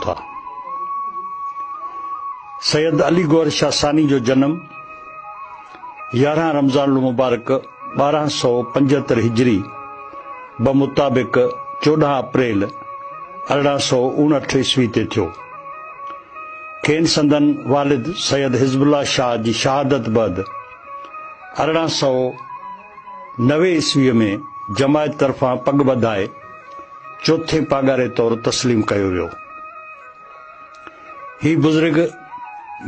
था। सैयद अली गौहर शाह सानी जो जन्म 11 रमज़ान मुबारक 1275 हिजरी बमुताबिक 14 अप्रैल 1859 ईस्वी ते थियो। खेनि संदन वालिद सैयद हिज़्बुल्लाह शाह जी शहादत बैदि 1890 ईस्वीअ में जमायत तरफ़ां पग ॿधाए चौथे पागारे तौर तस्लीम कयो वियो। ही बुज़ुर्ग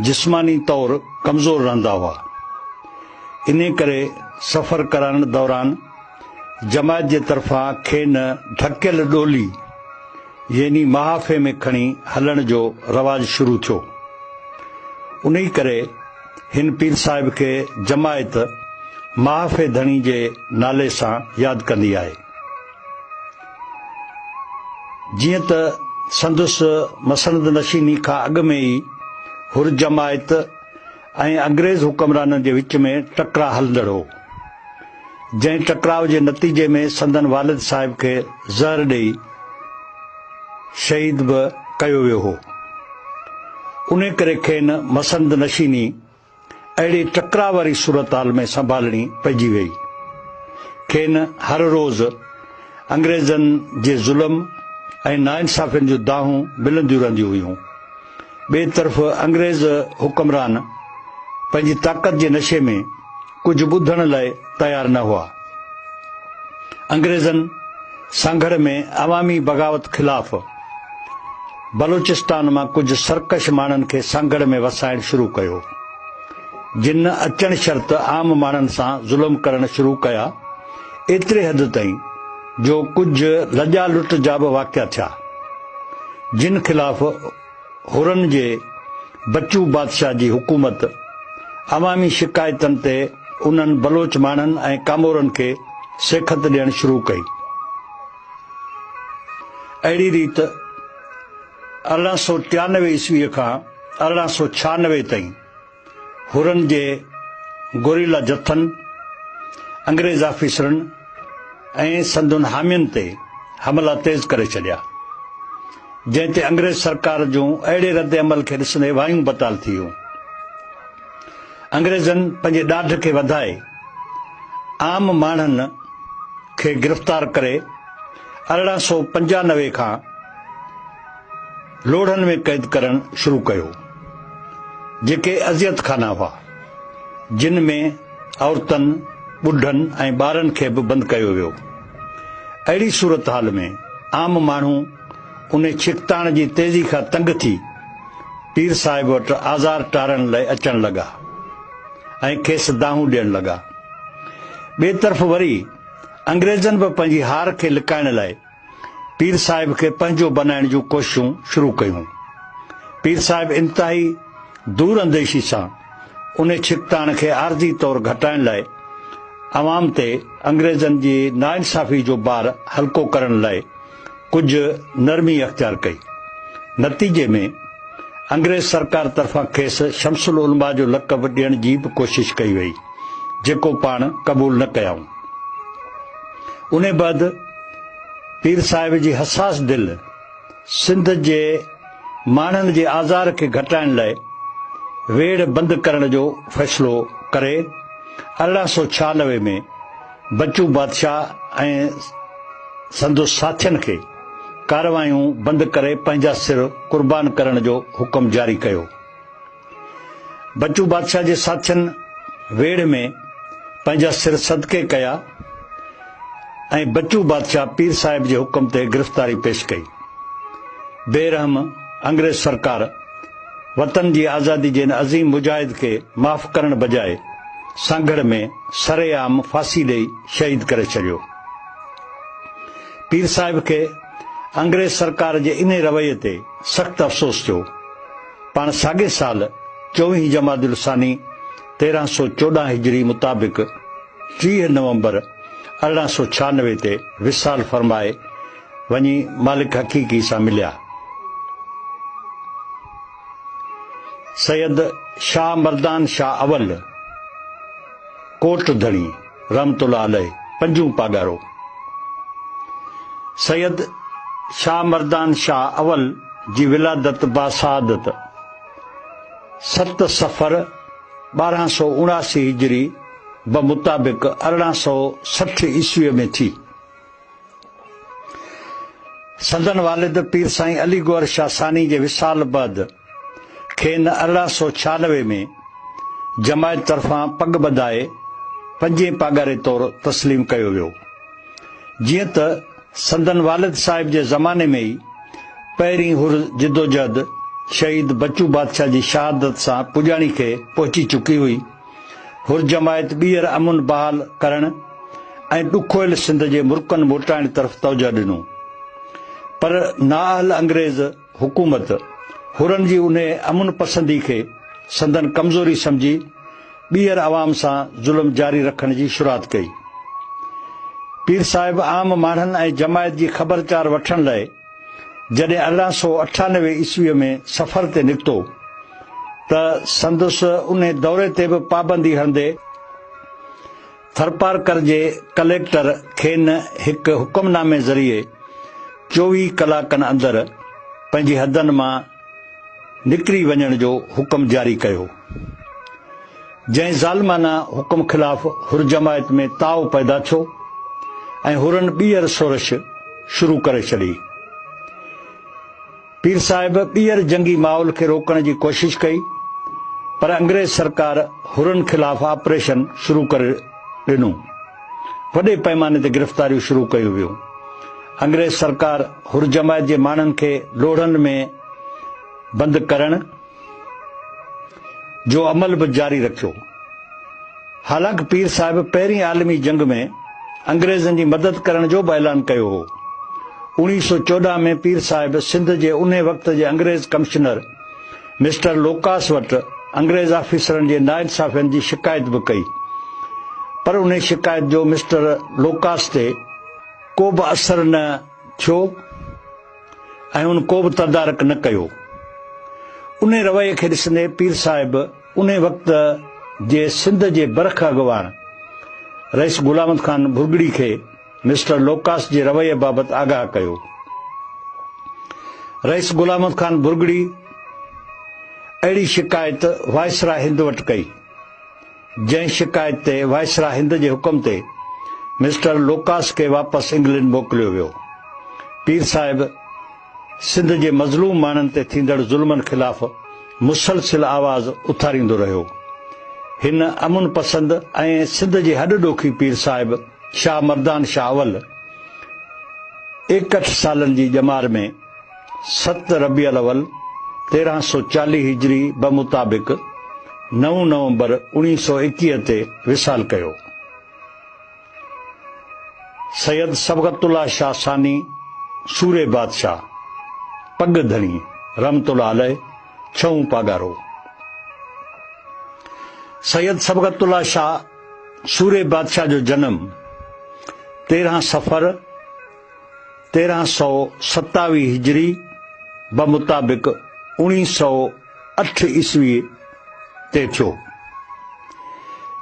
जिस्मानी तौर कमज़ोर रहंदा हुआ, इन करे सफ़र करण दौरान जमायत जे तरफ़ां खेनि ढकियल डोली यानी महाफ़े में खणी हलण जो रवाज शुरू थियो। उन्ही करे हिन पीर साहिब खे जमायत महाफ़े धणी जे नाले सां यादि कंदी आहे। जीअं त संदुसि मसनद नशीनी खां अॻु में ई हुर जमायत ऐं अंग्रेज़ हुक्मराननि जे विच में टकराउ हलंदड़ हो, जंहिं टकराव जे नतीजे में संदन वालिद साहिब खे ज़हर ॾेई शहीद बि कयो वियो हो। उन करे खेनि मसनद नशीनी अहिड़ी टकराव वारी सूरत हाल में संभालणी पइजी वई। खेनि हर रोज़ अंग्रेज़नि जे ज़ुल्म ऐं नाइंसाफ़ियुनि जूं दाहूं मिलंदियूं रहंदियूं हुयूं। ॿिए तरफ़ अंग्रेज़ हुक्मरान पंहिंजी ताक़त जे नशे में कुझु ॿुधण लाइ तयार न हुआ। अंग्रेज़नि सांगड़ में अवामी बग़ावत ख़िलाफ़ बलोचिस्तान मां कुझु सरकश माण्हुनि खे सांगड़ में वसाइण शुरू कयो, जिन अचण शर्त आम माण्हुनि सां ज़ुल्म करण शुरू कया, एतिरे हद ताईं जो कुझु लॼा लुट जा बि वाक़िया थिया, जिन ख़िलाफ़ हुरन जे बच्चू बादशाह जी हुकूमत अवामी शिकायतनि ते उन्हनि बलोच माण्हुनि ऐं कामोरनि खे सेखत ॾियणु शुरू कई। अहिड़ी रीति 1893 ईस्वीअ खां 1896 ताईं हुरन जे गोरिल्ला जथनि, अंग्रेज़ ऑफिसरनि ऐं संदुनि हामियुनि ते हमला तेज़ करे छॾिया, जंहिं ते अंग्रेज़ सरकार जूं अहिड़े रद्द अमल खे ॾिसंदे वायूं बताल थी वियूं। अंग्रेज़नि पंहिंजे ॾाढ खे वधाए आम माण्हुनि खे गिरफ़्तार करे 1895 खां लोढ़नि में क़ैद करणु शुरू कयो, जेके अज़ियत खाना हुआ, जिन में औरतनि, ॿुढनि ऐं ॿारनि खे बि बंदि कयो वियो। अहिड़ी सूरत हाल में आम माण्हू उन छिकताण जी तेज़ी खां तंग थी पीर साहिब वटि आज़ार टारण लाइ अचण लॻा ऐं खेसि दाहूं ॾियण लॻा। ॿिए तरफ़ वरी अंग्रेज़नि बि पंहिंजी हार खे लिकाइण लाइ पीर साहिब खे पंहिंजो बनाइण जूं कोशिशूं शुरू कयूं। पीर साहिब इंतिहाई दूर अंदेशी सां उन छिकताण खे आर्ज़ी तौर घटाइण लाइ अवाम ते अंग्रेज़नि जी नाइंसाफ़ी जो बार हल्को करण लाइ कुझु नरमी अख़्तियार कई। नतीजे में अंग्रेज़ सरकार तरफ़ां खेसि शमसुल उलमा जो लक़ब ॾियण जी बि कोशिश कई वई, जेको पाण क़बूल न कयाऊं। उन बैदि पीर साहिब जी हसास दिलि सिंध जे माण्हुनि जे आज़ार खे घटाइण लाइ वेड़ बंदि करण जो फ़ैसिलो करे 1896 में बच्चू बादशाह ऐं संदुसि साथियुनि खे कारवायूं बंदि करे पंहिंजा सिर कुर्बान करण जो हुकुम जारी कयो। बच्चू बादशाह जे साथियुनि वेड़ में पंहिंजा सिर सदके कया ऐं बच्चू बादशाह पीर साहिब जे हुकुम ते गिरफ़्तारी पेश कई। बेरहम अंग्रेज़ सरकार वतन जी आज़ादी जे अज़ीम मुजाहिद खे माफ़ करण बजाए सांगड़ में सरेआम फांसी ॾेई शहीद करे छॾियो। पीर साहिब खे अंग्रेज़ सरकार जे इन रवैये ते सख़्तु अफ़सोस थियो। पाण साॻे साल 24 जमादुल सानी 1314 हिजरी मुताबिक़ 30 नवंबर 1896 ते विसाल फरमाए वञी मालिक हक़ीक़ी सां मिलिया। सैयद शाह मर्दान शाह अवल कोट धणी रहमतुल्लाह अलैह पंजूं पागारो। सैयद शाह मर्दान शाह अवल जी विलादत बासादत 7 सफ़र 1279 हिजरी बमुताबिक़ 1860 ईस्वीअ में थी। संदन वालिद पीर साईं अली गौहर शाह सानी जे विसाल बैदि खेनि 1896 में जमायत तरफ़ां पग ॿधाए 5 पागारे तौरु तस्लीम कयो वियो। जीअं त संदन वालिद साहिब जे ज़माने में ई पहिरीं हुर जिदोजहद शहीद बच्चू बादशाह जी शहादत सां पुॼाणी खे पहुची चुकी हुई। हुर जमायत ॿीहर अमुन बहाल करण ऐं ॾुखोयल सिंध जे मुल्कनि मोटाइण तरफ़ तवजह ॾिनो, पर नाअहल अंग्रेज़ हुकूमत हुरनि जी उन अमुन पसंदी खे संदन कमज़ोरी समझी ॿीहर अवाम सां ज़ुल्म जारी रखण जी शुरूआत कई। पीर साहिब आम माण्हुनि ऐं जमायत जी ख़बरचार वठण लाइ जॾहिं 1898 ईस्वीअ में सफ़र ते निकितो त संदसि उन दौरे ते बि पाबंदी हणंदे थरपारकर जे कलेक्टर खेनि हिकु हुकुमनामे ज़रिए 24 कलाकनि अंदरि पंहिंजी हदनि मां निकिरी वञण जो हुकुम जारी कयो। जंहिं ज़ालिमाना हुकुम ख़िलाफ़ हुर जमायत में ताव पैदा थियो ऐं हुरनि ॿीहर सोरश शुरू करे छॾी। पीर साहिब ॿीहर जंगी माहौल खे रोकण जी कोशिश कई, पर अंग्रेज़ सरकार हुरनि ख़िलाफ़ ऑपरेशन शुरू करे ॾिनो। वॾे पैमाने ते गिरफ़्तारियूं शुरू कयूं वियूं। अंग्रेज़ सरकार हुर जमायत जे माण्हुनि खे लोढ़नि में बंदि करण जो अमल बि जारी रखियो। हालांकि पीर साहिब पहिरीं आलमी जंग में अंग्रेज़नि जी मदद करण जो बि ऐलान कयो हो। 1914 में पीर साहिब सिंध जे उन वक़्त जे अंग्रेज़ कमिश्नर मिस्टर लोकास वटि अंग्रेज़ ऑफिसरनि जे नाइंसाफ़ियनि जी शिकायत बि कई, पर उन शिकायत जो मिस्टर लोकास ते को बि असर न थियो ऐं उन को बि तदारक न कयो। उन रवैये खे ॾिसंदे पीर साहिब उन वक़्त जे सिंध जे बरख अॻवान रईस गुलाम खान भुरगड़ी खे मिस्टर लोकास जे रवैये बाबति आगाह कयो। रईस गुलाम खान भुरगड़ी अहिड़ी शिकायत वायसराय हिंद वटि कई, जंहिं शिकायत ते वायसराय हिंद जे हुकुम ते मिस्टर लोकास खे वापसि इंग्लैंड मोकिलियो वियो। पीर साहिब सिंध जे मज़लूम माण्हुनि ते थींदड़ ज़ुल्मनि ख़िलाफ़ मुसलसिल आवाज़ उथारींदो रहियो। हिन अमुन पसंद ऐं सिंध जे हॾ ॾोखी पीर साहिब शाह मर्दान शाह अवल 61 सालनि जी ॼमार में 7 रबीउल अवल 1340 हिजरी बमुताबिक़ 9 नवंबर 1921 ते विसाल कयो। सैयद सबगतुल्लाह शाह सानी सूरे बादशाह पग धणी रहमतुल्लाह अलैह 6 पागारो। सैयद सबगतुल्लाह शाह सूरे बादशाह जो जन्म 13 सफ़र 1327 हिजरी बमुताबिक़ 1908 ईस्वी ते थियो।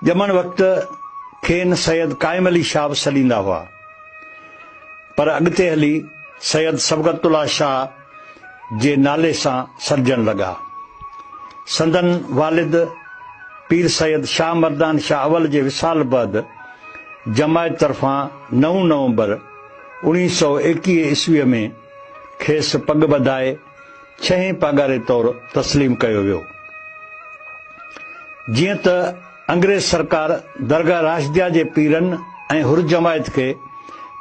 ॼमण वक़्तु खेनि सैयद काइम अली शाह बि सलींदा हुआ, पर अॻिते हली सैयद सबगतुल्लाह शाह जे नाले सां सॾजण लॻा। संदन वालिद पीर सैयद शाह मर्दान शाह अवल जे विसाल बैदि जमायत तरफ़ां 9 नवंबर 1921 ईस्वीअ में खेसि पग ॿधाए 6 पागारे तौरु तस्लीम कयो वियो। जीअं त अंग्रेज़ सरकार दरगाह राशिदिया जे पीरनि ऐं हुर जमायत खे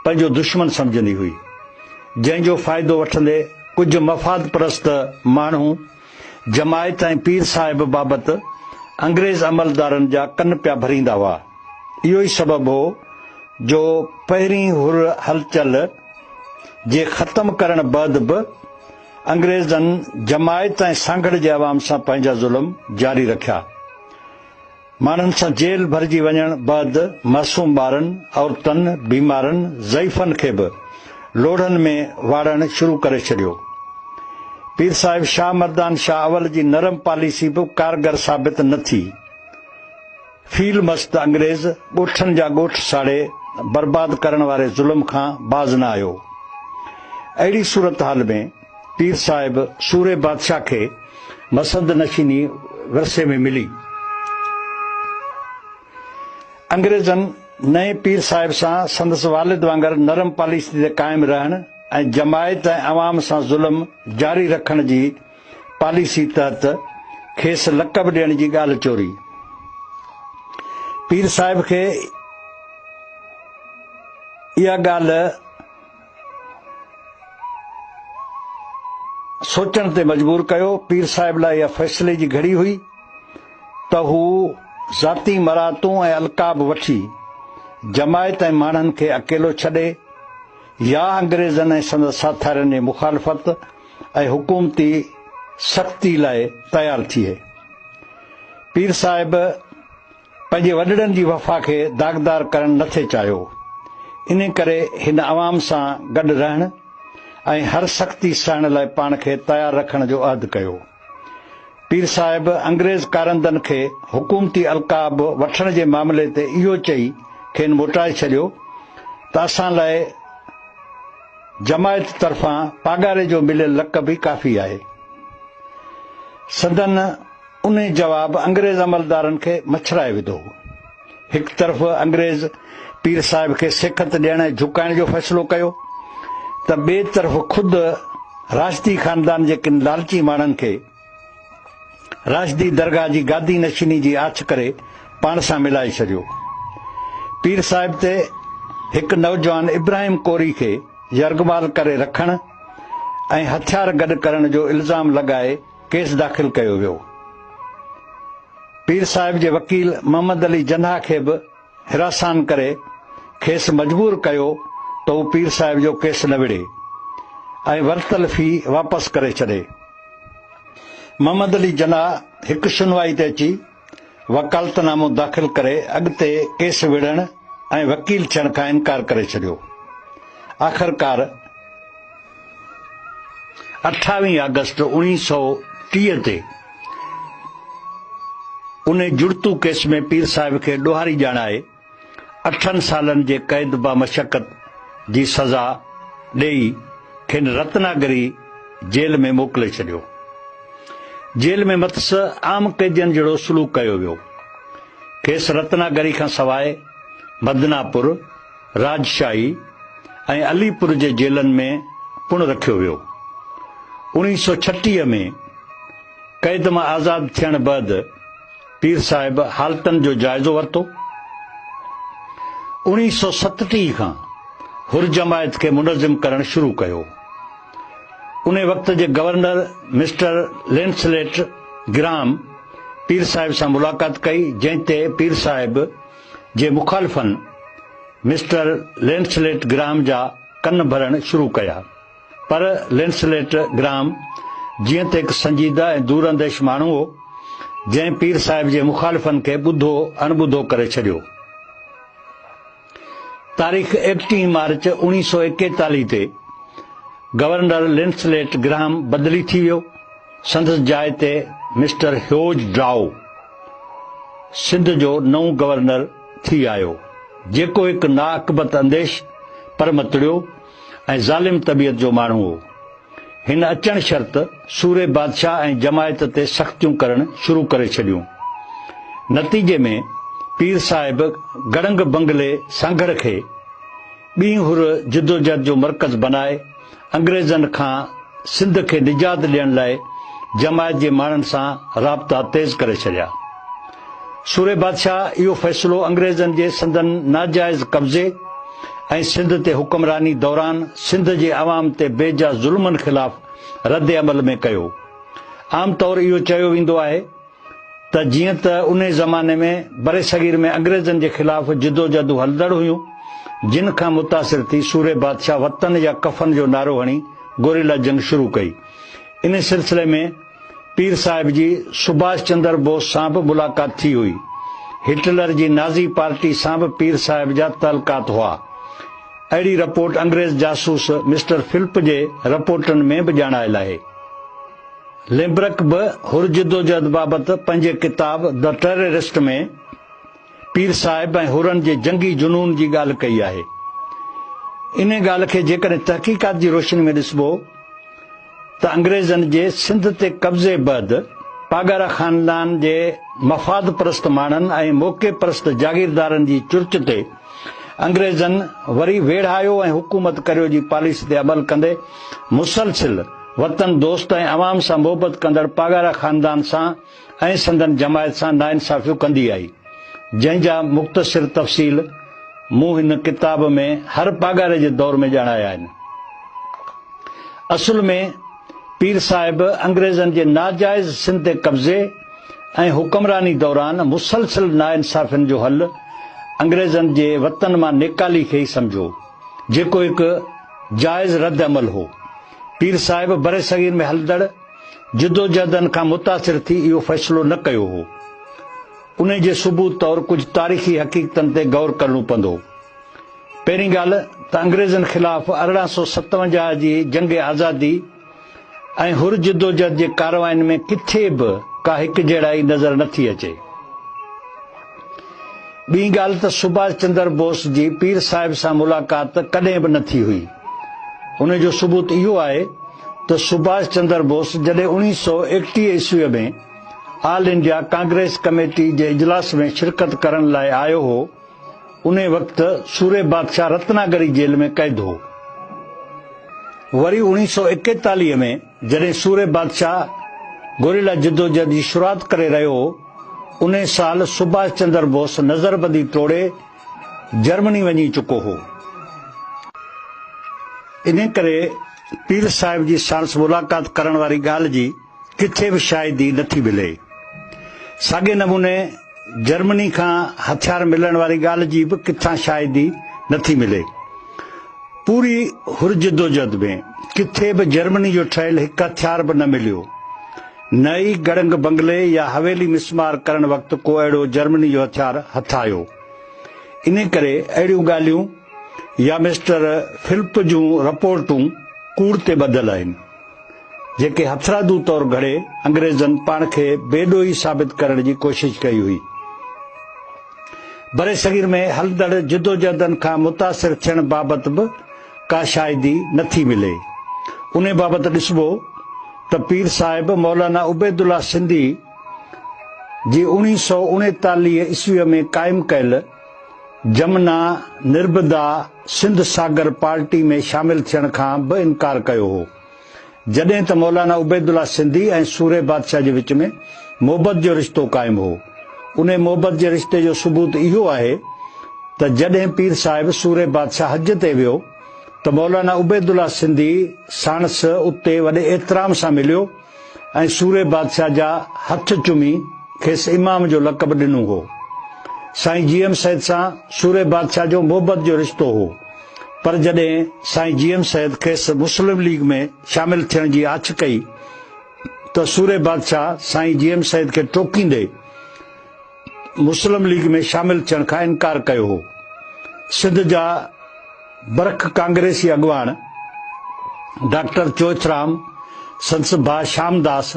पंहिंजो दुश्मन समझंदी हुई, जंहिंजो फ़ाइदो वठंदे कुझु मफ़ाद परस्त माण्हू जमायत ऐं पीर साहिब बाबति अंग्रेज़ अमलदारनि जा कन पिया भरींदा हुआ। इहो ई सबबु हो जो पहिरीं हुर हलचल जे ख़त्म करण बैदि बि अंग्रेज़नि जमायत ऐं सांगड़ जे अवाम सां पंहिंजा ज़ुल्म जारी रखिया। माण्हुनि सां जेल भरिजी वञण बैदि मासूम ॿारनि, औरतनि, बीमारनि, ज़ईफ़नि खे बि लोढ़नि में वाड़ण शुरू करे छॾियो। पीर साहिब शाह मर्दान शाह अवल जी नरम पॉलिसी बि कारगर साबित न थी। फील मस्त अंग्रेज़ ॻोठनि जा ॻोठ साड़े बर्बाद करण वारे ज़ुल्म खां बाज़ न आयो। अहिड़ी सूरत हाल में पीर साहिब सूरे बादशाह के मसंद नशीनी विरसे में मिली। अंग्रेजन नए पीर साहिब सां संदसि वालिद वांगर नरम पॉलिसी ते कायम रहण ऐं जमायत ऐं अवाम सां ज़ुल्म जारी रखण जी पॉलिसी तहत खेसि लक़ब ॾियण जी ॻाल्हि चोरी। पीर साहिब खे इहा ॻाल्हि सोचण ते मजबूर कयो। पीर साहिब लाइ इहा फ़ैसिले जी घड़ी हुई त हू ज़ाती मरातूं ऐं अलक़ाब वठी जमायत ऐं माण्हुनि खे अकेलो छॾे या अंग्रेज़नि ऐं संदसि साथियुनि जी मुखालफ़त ऐं हुकूमती सख़्ती लाइ तयारु थिए। पीर साहिब पंहिंजे वॾड़नि जी वफ़ा खे दाग़दार करणु नथे चाहियो। इन करे हिन अवाम सां गॾु रहण ऐं हर सख़्ती सहण लाइ पाण खे तयारु रखण जो अहद कयो। पीर साहिब अंग्रेज़ कारंदनि खे हुकूमती अलक़ाब वठण जे मामले ते इहो चई खेनि मोटाए छॾियो त असां लाइ जमायत तरफ़ां पागारे जो मिलियल लक़ब ई काफ़ी आहे। संदन उन जवाब अंग्रेज़ अमलदारनि खे मछराए विधो। हिकु तरफ़ अंग्रेज़ पीर साहिब खे सिखत ॾियण ऐं झुकाइण जो फ़ैसिलो कयो त ॿिए तरफ़ खुद राशिदी ख़ानदान जे किन लालची माण्हुनि खे राशिदी दरगाह जी गादी नशीनी जी आछ करे पाण सां मिलाए छॾियो। पीर साहिब ते हिकु नौजवान इब्राहिम कोरी खे यरगमाल करे रखण ऐं हथियार गॾु करण जो इल्ज़ाम लॻाए केस दाख़िल कयो वियो। पीर साहिब जे वकील मोहम्मद अली जन्हा खे बि हिरासान करे खेसि मजबूर कयो त हू पीर साहिब जो केस न विढ़े ऐं वरतल फी वापसि करे छॾे। मोहम्मद अली जन्हा हिकु सुनवाई ते अची वकालतनामो दाख़िल करे अॻिते केस विढ़ण ऐं वकील थियण खां इनकार करे छॾियो। आख़िरकार 28 अगस्त 1930 ते उन जुड़तू केस में पीर साहिब खे ॾोहारी ॼाणाए 8 सालनि जे क़ैद बामशक़त जी सज़ा ॾेई खेनि रत्नागिरी जेल में मोकिले छॾियो। जेल में मथसि आम कैदियनि जहिड़ो सलूक कयो वियो। खेसि रत्नागिरी खां सवाइ मदनापुर, राजशाही ऐं अलीपुर जे जेलनि में पुण रखियो वियो। 1936 में क़ैद मां आज़ाद थियण बैदि पीर साहिब हालतनि जो जाइज़ो वरितो। 1937 खां हुर जमायत खे मुनज़िम करणु शुरू कयो। उन वक़्त जे गवर्नर मिस्टर लेंसलेट ग्राम पीर साहिब सां मुलाक़ात कई, जंहिं ते पीर साहिब जे मुखालिफ़नि मिस्टर लेंसलेट ग्राम जा कन भरणु शुरू कया। पर लेंसलेट ग्राम जीअं त हिकु संजीदा ऐं दूरंदेश माण्हू हो, जंहिं पीर साहिब जे मुखालिफ़नि खे ॿुधो अणॿुधो करे छॾियो। तारीख़ 31 मार्च 1941 ते गवर्नर लेंसलेट ग्राम बदिली थी वियो। संदसि जाइ ते मिस्टर ह्यूज ड्राउ सिंध जो नओं गवर्नर थी आयो, जेको हिकु नाअक़बत अंदेश परमतड़ियो ऐं ज़ालिम तबियत जो माण्हू हो। हिन अचण शर्त सूरे बादशाह ऐं जमायत ते सख़्तियूं करणु शुरू करे छॾियूं। नतीजे में पीर साहिब गड़ंग बंगले सांगड़ खे ॿीं हुर जिदोजहद जो मर्कज़ बनाए अंग्रेज़नि खां सिंध खे निजात ॾियण लाइ जमायत जे माण्हुनि सां राब्ता तेज़ करे छॾिया। सूरे बादशाह इहो फ़ैसिलो अंग्रेज़नि जे संदन नाजाइज़ कब्ज़े ऐं सिंध ते हुक्मरानी दौरान सिंध जे अवाम ते बेजा ज़ुल्मनि ख़िलाफ़ रद्द अमल में कयो। आम तौर इहो चयो वेंदो आहे त जीअं त उन ज़माने में बरे सग़ीर में अंग्रेज़नि जे ख़िलाफ़ जिदोजहदूं हलंदड़ हुयूं, जिन खां मुतासिर थी सूरे बादशाह वतन या कफ़न जो नारो हणी गोरिला जंग शुरू कई। इन सिलसिले में पीर साहिब जी सुभाष चंद्र बोस सां बि मुलाक़ात थी हुई। हिटलर जी नाज़ी पार्टी सां बि पीर साहिब जा ताल्लुकात हुआ। अहिड़ी रिपोर्ट अंग्रेज़ जासूस मिस्टर फिल्प जे रिपोर्टनि में बि ॼाणायल आहे। लिम्ब्रक बि हुर जिदोजहद बाबति पंहिंजे किताब द टेररिस्ट में पीर साहिब ऐं हुरनि जे जंगी जुनून जी ॻाल्हि कई आहे। इन ॻाल्हि खे जेकॾहिं तहक़ीक़ात जी रोशनी में ॾिसबो त अंग्रेज़नि जे सिंध ते कब्ज़े बैदि पागारा ख़ानदान जे मफ़ाद परस्त माण्हुनि ऐं मौक़े परस्त जागीरदारनि जी चुर्च ते अंग्रेज़नि वरी वेढ़ायो ऐं हुकूमत करियो जी पॉलिसी ते अमल कंदे मुसलसिल वतन दोस्त ऐं अवाम सां मोहबत कंदड़ पागारा ख़ानदान सां ऐं संदन जमायत सां नाइंसाफ़ियूं कंदी आई, जंहिंजा मुख़्तसिर तफ़सील मूं हिन किताब में हर पागारे जे दौर में ॼाणाया आहिनि। असुल में पीर साहिब अंग्रेज़नि जे नाजाइज़ सिंध ते कब्ज़े ऐं हुक्मरानी दौरान मुसलसिल नाइंसाफ़ियुनि जो हल अंग्रेज़नि जे वतन मां निकाली खे ई सम्झो, जेको हिकु जाइज़ रद्द अमल हो। पीर साहिब बरे सगीर में हलंदड़ जिदोजहदनि खां मुतासिर थी इहो फ़ैसिलो न कयो हो। उन जे सबूत तौरु कुझु तारीख़ी हक़ीक़तनि ते गौर करणो पवंदो। पहिरीं ॻाल्हि त अंग्रेज़नि ख़िलाफ़ 1857 जी जंग आज़ादी ऐं हुर जिदोजहद जे कारवायुनि में किथे बि का हिकु जहिड़ाई नज़र नथी अचे। ॿी ॻाल्हि त सुभाष चंद्र बोस जी पीर साहिब सां मुलाक़ात कॾहिं बि न थी हुई। उन जो सबूत इहो आहे त सुभाष चंद्र बोस जॾहिं 1931 ईस्वीअ में ऑल इंडिया कांग्रेस कमेटी जे इजलास में शिरकत करण लाइ आयो हो, उन वक़्तु सूरे बादशाह रत्नागिरी जेल में कैद हो। वरी 1941 में जॾहिं सूरे बादशाह गोरिल्ला जिदोजहद जी शुरूआत करे रहियो हो, उन साल सुभाष चंद्र बोस नज़रबंदी तोड़े जर्मनी वञी चुको हो। इन करे पीर साहिब जी साणुसि मुलाक़ात करण वारी ॻाल्हि जी किथे बि शाहिदी नथी मिले। साॻे नमूने जर्मनी खां हथियार मिलण वारी ॻाल्हि जी बि किथां शाहिदी नथी मिले। पूरी हुर जिदोजहद में किथे बि जर्मनी जो ठहियल हिकु हथियार बि न मिलियो। न ई गड़ंग बंगले या हवेली मिसमार करण वक़्तु को अहिड़ो जर्मनी जो हथियार हथ आयो। इन करे अहिड़ियूं ॻाल्हियूं या मिस्टर फिलिप जूं रिपोर्टूं कूड़ ते ॿधल आहिनि, जेके हथरादू तौरु घड़े अंग्रेज़नि पाण खे बेॾोही साबित करण जी कोशिश कई हुई। बरे सगीर में हलंदड़ जिदोजहदनि खां मुतासिर थियण बाबति बि का शाहिदी नथी मिले। उन बाबति ॾिसबो त पीर साहिब मौलाना उबैदुल्ला सिंधी जी 1939 ईस्वीअ में क़ाइमु कयल जमुना निर्बदा सिंध सागर पार्टी में शामिल थियण खां बि इनकार कयो हो, जॾहिं त मौलाना उबैदुल्ला सिंधी ऐं सूरे बादशाह जे विच में मोहबत जो रिश्तो क़ाइमु हो। उन मोहबत जे रिश्ते जो सबूत इहो आहे त जॾहिं पीर साहिब सूरे बादशाह हज ते वियो त मौलाना उबैदुल्ला सिंधी साणुसि उते वॾे एतिराम सां मिलियो ऐं सूरे बादशाह जा हथ चुमी खेसि इमाम जो लक़ब ॾिनो हो। साईं जीएम सैद सां सूरे बादशाह जो मोहबत जो रिश्तो हो, पर जॾहिं साईं जीएम सैद खेसि मुस्लिम लीग में शामिल थियण जी आछ कई त सूरे बादशाह साईं जीएम सैद खे टोकींदे मुस्लिम लीग में शामिल थियण खां इनकार कयो हो। सिंध जा बरख कांग्रेसी अॻवान डॉक्टर चोथराम, संस भा श्यामदास,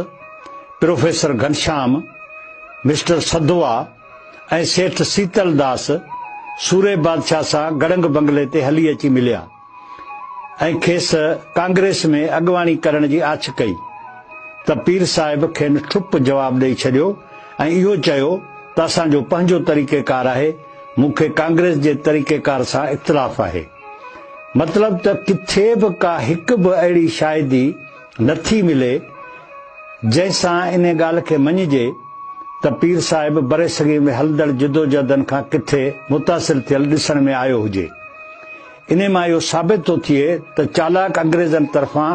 प्रोफेसर घनश्याम, मिस्टर सधवा ऐं सेठ सीतलदास सूरे बादशाह सां गड़ंग बंगले ते हली अची मिलिया ऐं खेसि कांग्रेस में अॻवानी करण जी आछ कई त पीर साहिब खेनि ठुप जवाबु ॾेई छॾियो ऐं इहो चयो त असांजो पंहिंजो तरीक़ेकार आहे, मूंखे कांग्रेस जे तरीक़ेकार सां इख़्तिलाफ़ आहे। मतिलब त किथे बि का हिकु बि अहिड़ी शाहिदी नथी मिले जंहिंसां इन ॻाल्हि खे मञिजे त पीर साहिब बरे सगीर में हलंदड़ जिदोजहदनि खां किथे मुतासिर थियल ॾिसण में आयो हुजे। इन मां इहो साबित थो थिए त चालाक अंग्रेज़नि तरफ़ां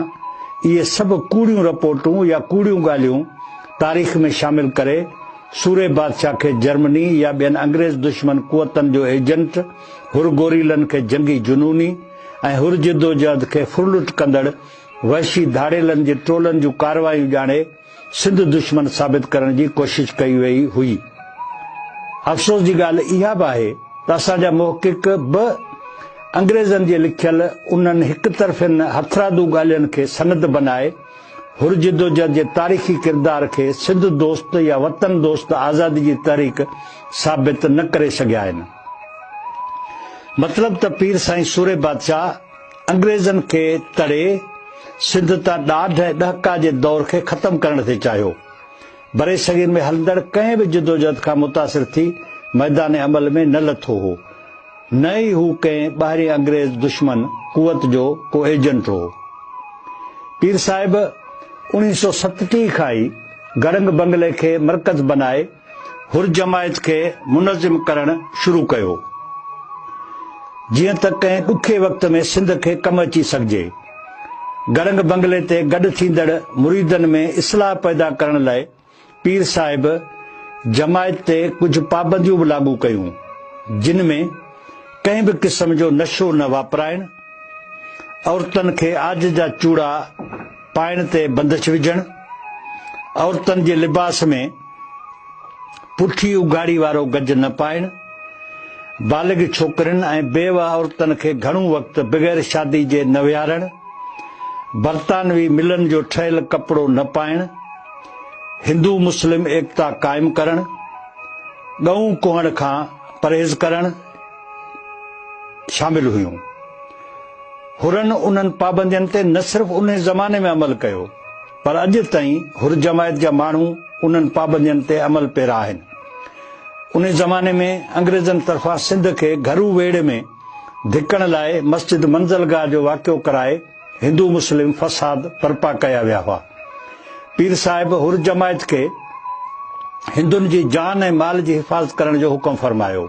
इहे सभु कूड़ियूं रिपोर्टूं या कूड़ियूं ॻाल्हियूं तारीख़ में शामिल करे सूरे बादशाह खे जर्मनी या ॿियनि अंग्रेज़ दुश्मन कुवतनि जो एजेंट, हुर गोरीलनि खे जंगी जुनूनी ऐं हुर जिदोजहद खे फुरलुट कंदड़ वहशी धाड़ेलनि जे टोलनि जूं कारवायूं ॼाणे सिंध दुश्मन साबित करण जी कोशिश कई वई हुई। अफ़सोस जी ॻाल्हि इहा बि आहे त असांजा मुहक़िक़ बि अंग्रेज़नि जे लिखियल उन्हनि हिक तरफ़ियुनि हथरादू ॻाल्हियुनि खे सनद बनाए हुर जिदोजहद जे तारीख़ी किरदार खे सिंध दोस्त या वतन दोस्त आज़ादी जी तहरीक साबित न करे सघिया आहिनि। मतिलब त पीर साईं सूरे बादशाह अंग्रेज़नि खे तड़े सिंध तां ॾाढ ऐं ॾहका जे दौर खे ख़तम करण ते चाहियो। बरे सगीर में हलंदड़ कंहिं बि जिदोजहद खां मुतासिर थी मैदान अमल में न लथो हो, न ई हू कंहिं ॿाहिरीं अंग्रेज़ दुश्मन कुवत जो को एजेंट हो। पीर साहिब 1937 खां ई गड़ंग बंगले खे मरकज़ बनाए हुर जमायत खे मुनज़िम करण शुरू कयो, जीअं त कंहिं ॾुखे वक़्त में सिंध खे कम अची सघिजे। गड़ंग बंगले ते गॾु थींदड़ मुरीदनि में इस्लाह पैदा करण लाइ पीर साहिब जमायत ते कुझु पाबंदियूं बि लागू कयूं, जिन में कंहिं बि क़िस्म जो नशो न वापराइण, औरतुनि खे आज जा चूड़ा पाइण ते बंदिश विझण, औरतुनि जे लिबास में पुठी उघाड़ी वारो गज न पाइण, बालिग छोकिरियुनि ऐं बेवा औरतुनि खे घणो वक़्तु बग़ैर शादी जे न विहारण, बरतानवी मिलनि जो ठहियल कपिड़ो न पाइण, हिंदू मुस्लिम एकता क़ाइमु करण, ॻऊं कुहण खां परहेज़ करण शामिल हुयूं। हुरनि उन्हनि पाबंदियुनि ते न सिर्फ़ उन ज़माने में अमल कयो, पर अॼु ताईं हुर जमायत जा माण्हू उन्हनि पाबंदियुनि ते अमल पेरा आहिनि। उन ज़माने में अंग्रेज़नि तरफ़ां सिंध खे घरू वेड़ में धिकण लाइ मस्जिद मंज़लगाह जो वाक़ियो कराए हिंदू मुस्लिम फ़साद बर्पा कया विया हुआ। पीर साहिब हुर जमायत खे हिंदुनि जी जान ऐं माल जी हिफ़ाज़त करण जो हुकुम फरमायो।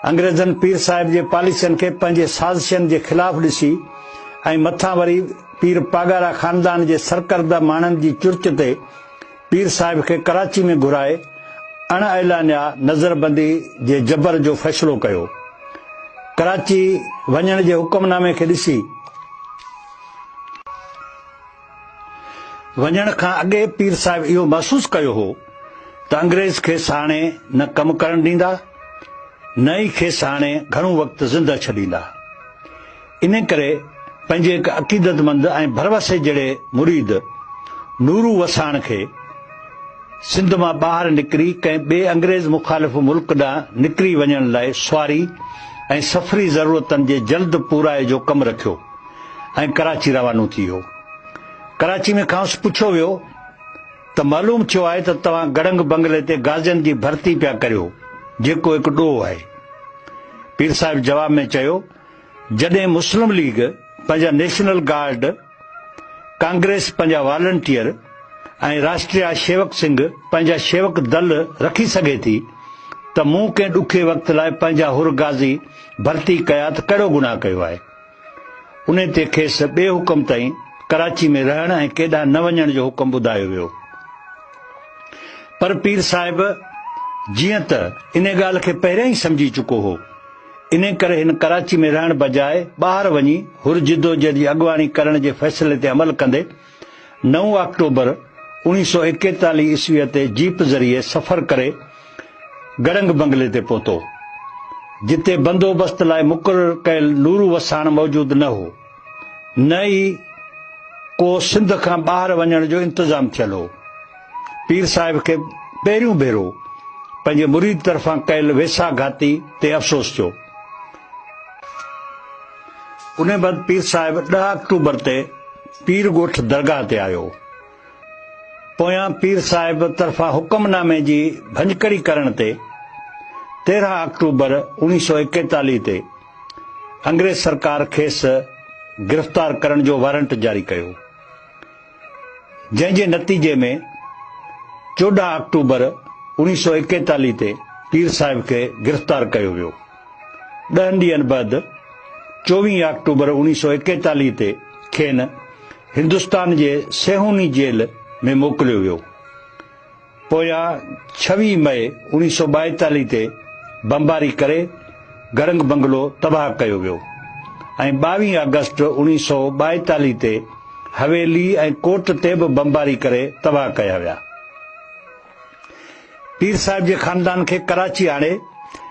अंग्रेज़नि पीर साहिब जे पॉलिसियुनि खे पंहिंजे साज़िशनि जे ख़िलाफ़ ॾिसी ऐं मथां वरी पीर पागारा ख़ानदान जे सरकर्दा माण्हुनि जी चुर्च ते पीर साहिब खे कराची में घुराए अणऐलानिया नज़रबंदी जे जबर जो फ़ैसिलो कयो। कराची वञण जे हुकुमनामे खे ॾिसी वञण खां अॻे पीर साहिब इहो महसूसु कयो हो त अंग्रेज़ खेसि हाणे न कमु करणु ॾींदा, न ई खेसि हाणे घणो वक़्तु ज़िंदा छॾींदा। इन करे पंहिंजे हिकु अक़ीदतमंद ऐं भरवसे जहिड़े मुरीद नूरू वसाण खे सिंध मां ॿाहिरि निकिरी कंहिं ॿिए अंग्रेज़ मुख़ालिफ़ मुल्क ॾांहुं निकिरी वञण लाइ सुवारी ऐं सफ़री ज़रूरतनि जे जल्द पूराए जो कमु रखियो ऐं कराची रवानो थी वियो। कराची में खांसि पुछियो वियो त मालूम थियो आहे त तव्हां गड़ंग बंगले ते गाज़ियुनि जी भर्ती पिया करियो, जेको हिकु ॾोह आहे। पीर साहिब जवाब में चयो, जॾहिं मुस्लिम लीग पंहिंजा नेशनल गार्ड, कांग्रेस पंहिंजा वॉलंटियर ऐं राष्ट्रीय शेवक सिंह पंहिंजा शेवक दल रखी सघे थी, त मूं कंहिं ॾुखे वक़्त लाइ पंहिंजा हुर गाज़ी भर्ती कया त कहिड़ो गुनाह कयो आहे। उन ते खेसि ॿिए हुकुम ताईं कराची में रहण ऐं केॾांहुं न वञण जो हुकुम ॿुधायो वियो। पर पीर साहिब जीअं त इन ॻाल्हि खे पहिरियां ई सम्झी चुको हो, इन करे हिन कराची में रहण बजाए ॿाहिरि वञी हुर जिदोजहद जी अॻुवाणी करण जे फ़ैसिले ते अमल कंदे 9 अक्टूबर 1941 ईस्वीअ ते जीप ज़रिए सफ़र करे गड़ंग बंगले ते पहुतो, जिते बंदोबस्त लाइ मुक़ररु कयल नूरू वसाण मौजूदु न हो, न ई को सिंध खां ॿाहिरि वञण जो इंतज़ाम थियल हो। पीर साहिब खे पहिरियों भेरो पंहिंजे मुरीद तरफ़ां कयल वेसाघाती ते अफ़सोस थियो। उन बैदि पीर साहिब 10 अक्टूबर ते पीर ॻोठ दरगाह ते आयो। पोयां पीर साहिब तरफ़ां हुकुमनामे जी भंजकड़ी करण ते 13 अक्टूबर 1941 ते अंग्रेज़ सरकार खेसि गिरफ़्तार करण जो वारंट जारी कयो, जंहिं जे नतीजे में 14 अक्टूबर 1941 ते पीर साहिब खे गिरफ़्तार कयो वियो। 10 ॾींहनि बैदि 24 अक्टूबर 1941 ते खेनि हिंदुस्तान जे सेहूनी जेल में मोकिलियो वियो। पोयां 26 मई 1942 ते बमबारी करे गड़ंग बंगलो तबाह कयो वियो ऐं 22 अगस्त 1942 ते हवेली ऐं कोट ते बि बमबारी करे तबाह कया विया। पीर साहिब जे ख़ानदान खे कराची आणे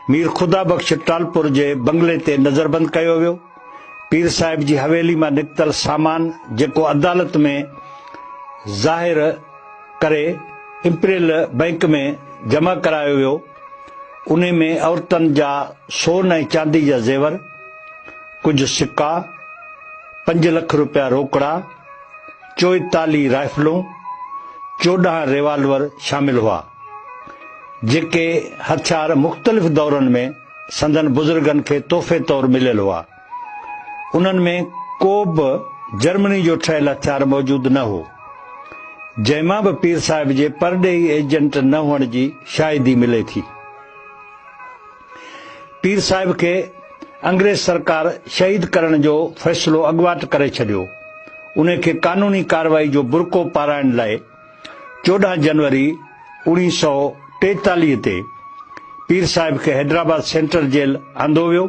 मीर ख़ुदा बख़्श टालपुर जे बंगले ते नज़रबंद कयो वियो। पीर साहिब जी हवेली मां निकितल सामान जेको अदालत में ज़ाहिर करे इंपीरियल बैंक में जमा करायो वियो, उन में औरतुनि जा सोन ऐं चांदी जा ज़ेवर, कुझु सिक्का, 5 लख रुपया रोकड़ा 44 राइफलूं 14 रिवाल्वर शामिल हुआ, जेके हथियार मुख़्तलिफ़ दौरनि में संदन बुज़ुर्गनि खे तोहफ़े तौरु मिलियल हुआ। उन्हनि में को बि जर्मनी जो ठहियल हथियार मौजूदु न हो, जंहिंमां बि पीर साहिब जे परॾेही एजेंट न हुअण जी शाहिदी मिले थी। पीर साहिब खे अंग्रेज़ सरकार शहीद करण जो फ़ैसिलो अॻुवाट करे छॾियो। उन खे क़ानूनी कार्रवाई जो बुरको पाराइण लाइ 14 जनवरी 1943 ते पीर साहिब खे हैदराबाद सेंट्रल जेल आंदो वियो।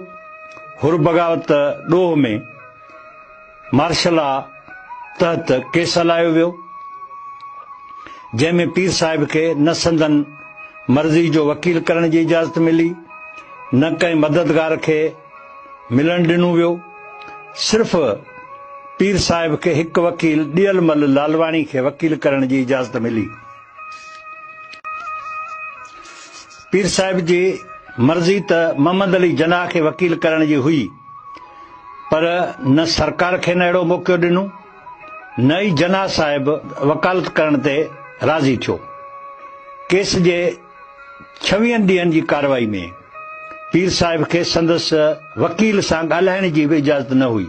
हुर बग़ावत ॾोह में मार्शल लॉ तहत केस हलायो वियो, जंहिंमें पीर साहिब खे न संदन मर्ज़ी जो वकील करण जी इजाज़त मिली, न कंहिं मददगार खे मिलण ॾिनो वियो। सिर्फ़ पीर साहिब खे हिकु वकील ॾियलमल लालवाणी खे वकील करण जी इजाज़त मिली। पीर साहिब जी मर्ज़ी त मोहम्मद अली जनाह खे वकील करण जी हुई, पर न सरकार खे न अहिड़ो मौक़ो ॾिनो, न ई जनाह साहिब वकालत करण ते राज़ी थियो। केस जे 26 ॾींहनि जी कार्रवाई में पीर साहिब खे संदसि वकील सां ॻाल्हाइण जी बि इजाज़त न हुई।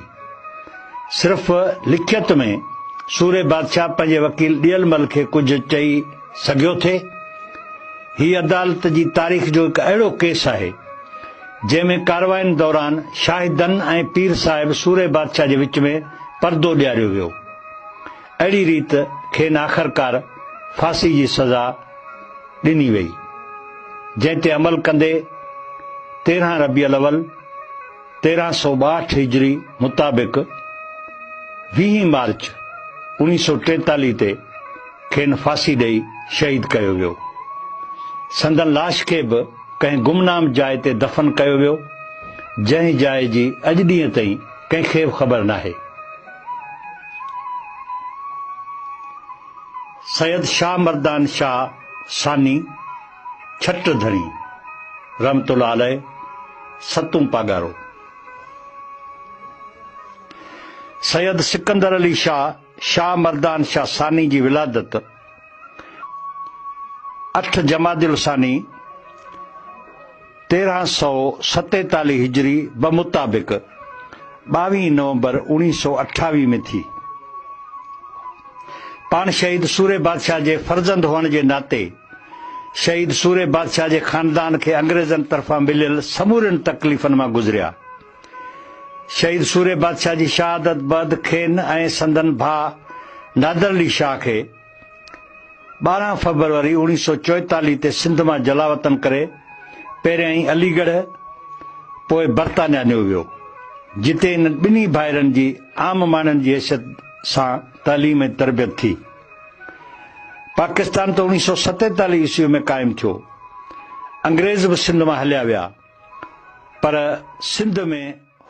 सिर्फ़ लिखियत में सूरे बादशाह पंहिंजे वकील ॾियलमल खे कुझु चई सघियो थे। ही अदालत जी तारीख़ जो हिकु अहिड़ो केस आहे जंहिंमें कार्रवाइनि दौरान शाहिदनि ऐं पीर साहिब सूरे बादशाह जे विच में पर्दो ॾियारियो वियो। अहिड़ी रीत खेनि आख़िरकार फांसी जी सज़ा ॾिनी वई, जंहिं ते अमल कंदे 13 रबीउल अव्वल 1362 हिजरी मुताबिक़ 20 मार्च 1943 ते खेनि फांसी ॾेई शहीद कयो वियो। संदन लाश खे बि कंहिं गुमनाम जाइ ते दफ़न कयो वियो, जंहिं जाइ जी अॼु ॾींहं ताईं कंहिंखे बि ख़बर नाहे। सैयद शाह मर्दान शाह सानी छट धणी रहमतुल्लाह अलैह, सतूं पागारो। सैयद सिकंदर अली शाह मर्दान शाह सानी जी विलादत 8 जमादिल सानी 1347 हिजरी बमुताबिक़ 22 नवंबर 1928 में थी। पाण शहीद सूरे बादशाह जे फर्ज़ंद हुअण जे नाते शहीद सूरे बादशाह जे ख़ानदान खे अंग्रेज़नि तरफ़ां मिलियल समूरनि तकलीफ़नि मां गुज़रिया। शहीद सूरे बादशाह जी शहादत बैदि खेनि ऐं संदन भाउ नादर अली शाह खे 12 फरवरी 1944 ते सिंध मां जलावतन करे पहिरियां ई अलीगढ़ पोइ बर्तानिया ॾिनो वियो, जिते इन ॿिन्ही भाइरनि जी आम माण्हुनि जी हैसियत सां तालीम ऐं तरबियत थी। पाकिस्तान त 1947 ईस्वी में क़ाइमु थियो। अंग्रेज़ बि सिंध मां हलिया विया, पर सिंध में